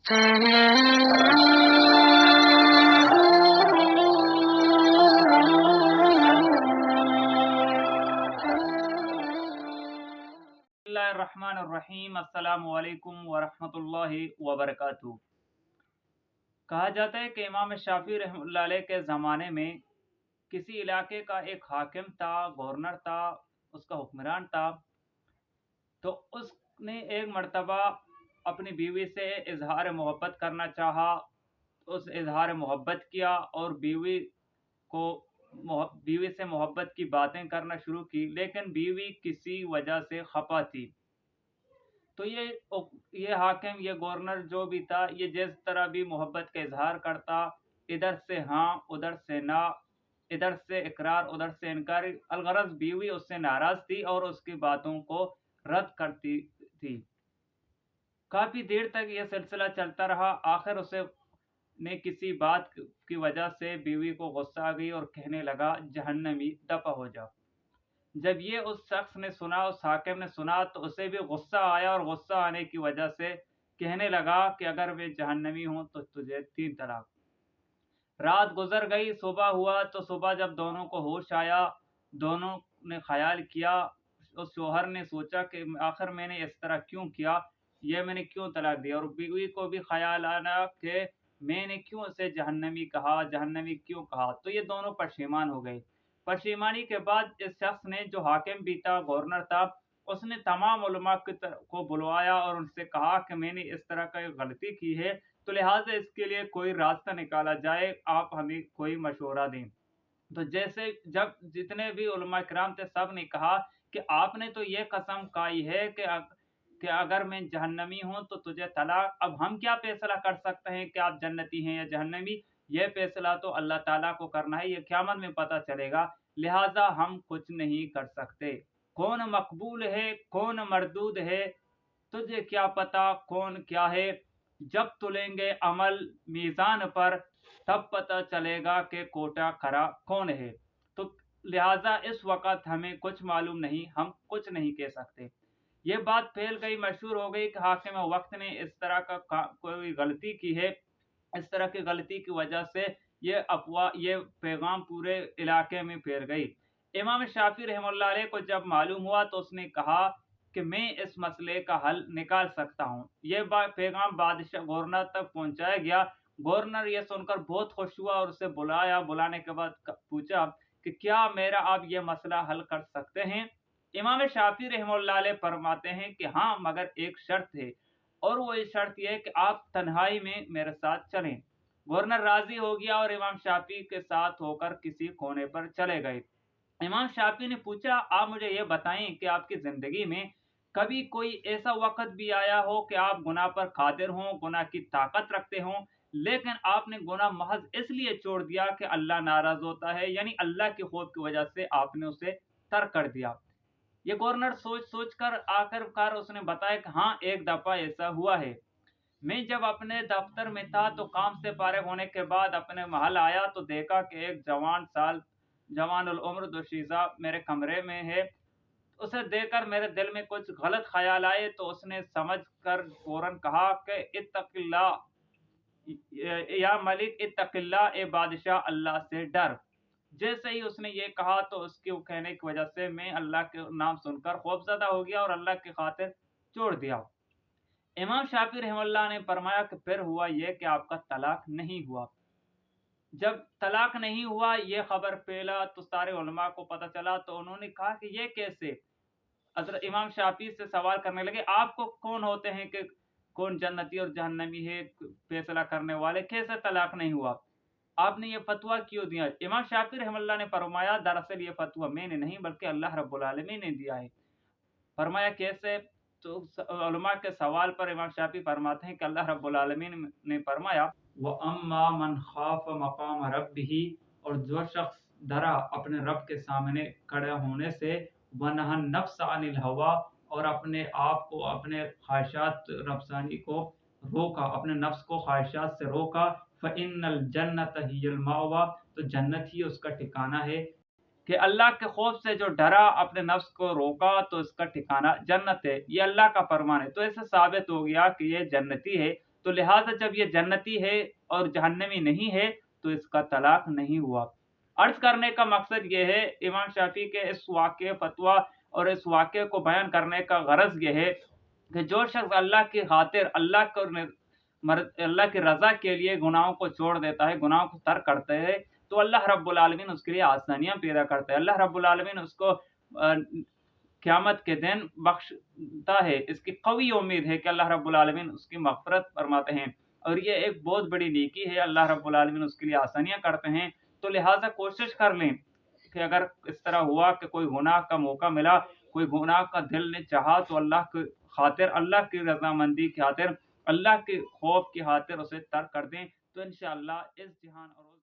बिस्मिल्लाहिर्रहमानिर्रहीम। अस्सलाम वालेकुम वरहमतुल्लाहि वबरकातुहू। कहा जाता है कि इमाम शाफी रहमतुल्लाह अलैह के ज़माने में किसी इलाके का एक हाकिम था, गवर्नर था, उसका हुक्मरान था। तो उसने एक मर्तबा अपनी बीवी से इजहार मोहब्बत करना चाहा। उस इजहार मोहब्बत किया और को बीवी से मोहब्बत की बातें करना शुरू की, लेकिन बीवी किसी वजह से खफा थी। तो ये हाकिम, ये गवर्नर जो भी था, ये जिस तरह भी मोहब्बत का इजहार करता, इधर से हाँ उधर से ना, इधर से इकरार उधर से इनकार, अलगरज बीवी उससे नाराज थी और उसकी बातों को रद्द करती थी। काफी देर तक यह सिलसिला चलता रहा। आखिर उसे ने किसी बात की वजह से बीवी को गुस्सा आ गई और कहने लगा, जहन्नमी दफा हो जा। जब ये उस शख्स ने सुना, उस हाकिम ने सुना, तो उसे भी गुस्सा आया और गुस्सा आने की वजह से कहने लगा कि अगर वे जहन्नमी हों तो तुझे 3 तलाक। रात गुजर गई, सुबह हुआ। तो सुबह जब दोनों को होश आया, दोनों ने ख्याल किया। उस शोहर ने सोचा कि आखिर मैंने इस तरह क्यों किया, ये मैंने क्यों तलाक दिया। और बीवी को भी ख्याल आया कि मैंने क्यों उसे जहन्नमी कहा, जहन्नमी क्यों कहा। तो ये दोनों पशेमान हो गए। पशेमानी के बाद इस शख्स ने, जो हाकिम भी था, गवर्नर था, उसने तमाम उलमा को बुलवाया और उनसे कहा कि मैंने इस तरह का गलती की है, तो लिहाजा इसके लिए कोई रास्ता निकाला जाए, आप हमें कोई मशवरा दें। तो जैसे जब जितने भी उलमा किराम थे, सब ने कहा कि आपने तो ये कसम खाई है कि अगर मैं जहन्नमी हूं तो तुझे तलाक। अब हम क्या फैसला कर सकते हैं कि आप जन्नती हैं या जहन्नमी? ये फैसला तो अल्लाह ताला को करना है, ये क़यामत में पता चलेगा। लिहाजा हम कुछ नहीं कर सकते। कौन मकबूल है, कौन मरदूद है, तुझे क्या पता कौन क्या है। जब तुलेंगे अमल मीज़ान पर, तब पता चलेगा कि कोटा खरा कौन है। तो लिहाजा इस वक़्त हमें कुछ मालूम नहीं, हम कुछ नहीं कह सकते। ये बात फैल गई, मशहूर हो गई कि हाकिम वक़्त ने इस तरह का कोई गलती की है। इस तरह की गलती की वजह से ये अफ़वाह, ये पैगाम पूरे इलाके में फैल गई। इमाम शाफ़ी रहमतुल्लाह अलैह को जब मालूम हुआ तो उसने कहा कि मैं इस मसले का हल निकाल सकता हूँ। ये पैगाम बादशाह गवर्नर तक पहुँचाया गया। गवर्नर ये सुनकर बहुत खुश हुआ और उसे बुलाया। बुलाने के बाद पूछा कि क्या मेरा आप ये मसला हल कर सकते हैं? इमाम शाफ़ी रहमतुल्लाह अलैह फरमाते हैं कि हाँ, मगर एक शर्त है, और वो ये शर्त ये है कि आप तन्हाई में मेरे साथ चलें। गवर्नर राज़ी हो गया और इमाम शाफ़ी के साथ होकर किसी कोने पर चले गए। इमाम शाफ़ी ने पूछा, आप मुझे ये बताएं कि आपकी ज़िंदगी में कभी कोई ऐसा वक़्त भी आया हो कि आप गुनाह पर क़ादिर हों, गुनाह की ताकत रखते हों, लेकिन आपने गुनाह महज़ इसलिए छोड़ दिया कि अल्लाह नाराज़ होता है, यानी अल्लाह के खौफ़ की वजह से आपने उसे तर्क कर दिया। ये गवर्नर सोच कर आखिरकार उसने बताया कि हाँ, एक दफ़ा ऐसा हुआ है। मैं जब अपने दफ्तर में था तो काम से फारिग होने के बाद अपने महल आया तो देखा कि एक जवानुल उम्र दोशीज़ा मेरे कमरे में है। उसे देखकर मेरे दिल में कुछ गलत ख़याल आए, तो उसने समझ कर फ़ौरन कहा कि इत्तक़िल्लाह या मलिक, इत्तक़िल्लाह, ए बादशाह, अल्लाह से डर। जैसे ही उसने ये कहा तो उसके कहने की वजह से मैं अल्लाह के नाम सुनकर खौफ़ज़दा हो गया और अल्लाह की खातिर छोड़ दिया। इमाम शाफ़ी रहमतुल्लाह ने फरमाया कि फिर हुआ ये कि आपका तलाक नहीं हुआ। जब तलाक नहीं हुआ, ये खबर फैला तो सारे उलमा को पता चला, तो उन्होंने कहा कि ये कैसे? हज़रत इमाम शाफ़ी से सवाल करने लगे, आपको कौन होते हैं कि कौन जन्नती और जहन्नमी है फैसला करने वाले? कैसे तलाक नहीं हुआ? आपने ये फ़तवा क्यों दिया? इमाम शाफ़ी रहमतुल्लाह ने फरमाया, दरअसल ये फ़तवा मैंने नहीं बल्कि अल्लाह रब्बुल आलमीन ने दिया है। फरमाया कैसे? तो उलमा के सवाल पर इमाम शाफ़ी फरमाते हैं कि अल्लाह रब्बुल आलमीन ने फरमाया, व अम्मा मन खाफ मकाम रब्बिही, और जो शख्स डरा अपने रब के सामने खड़े होने से, व नहन नफ्स अनिल हवा, और अपने आप को, अपने ख्वाहिशात नफ्सानी को रोका, अपने नफ्स को ख्वाहिशात से रोका, फ़इन्नल जन्नत हियल मावा, तो जन्नत ही उसका ठिकाना है। कि अल्लाह के खौफ से जो डरा, अपने नफ्स को रोका, तो इसका ठिकाना जन्नत है। ये अल्लाह का फरमान है। तो इससे साबित हो गया कि ये जन्नती है। تو लहाजा जब ये जन्नती है और जहन्नमी नहीं है तो इसका तलाक नहीं हुआ। अर्ज करने का मकसद ये है, इमाम शाफी के इस वाक़े फतवा और इस वाक़े को बयान करने का गरज ये है कि जो शख्स अल्लाह की खातिर अल्लाह की रज़ा के लिए गुनाहों को छोड़ देता है, गुनाहों को तर्क करते है, तो अल्लाह रब्बुल आलमीन उसके लिए आसानियाँ पैदा करते हैं। अल्लाह रब्बुल आलमीन उसको क़यामत के दिन बख्शता है। इसकी क़वी उम्मीद है कि अल्लाह रब्बुल आलमीन उसकी मग़फ़िरत फरमाते हैं और ये एक बहुत बड़ी नेकी है, अल्लाह रब्बुल आलमीन उसके लिए आसानियाँ करते हैं। तो लिहाजा कोशिश कर लें कि अगर इस तरह हुआ कि कोई गुनाह का मौका मिला, कोई गुनाह का दिल ने चाहा, तो अल्लाह की खातिर, अल्लाह की रज़ामंदी की खातिर, अल्लाह के खौफ की खातिर उसे तर्क कर दें। तो इंशाअल्लाह इस जहान और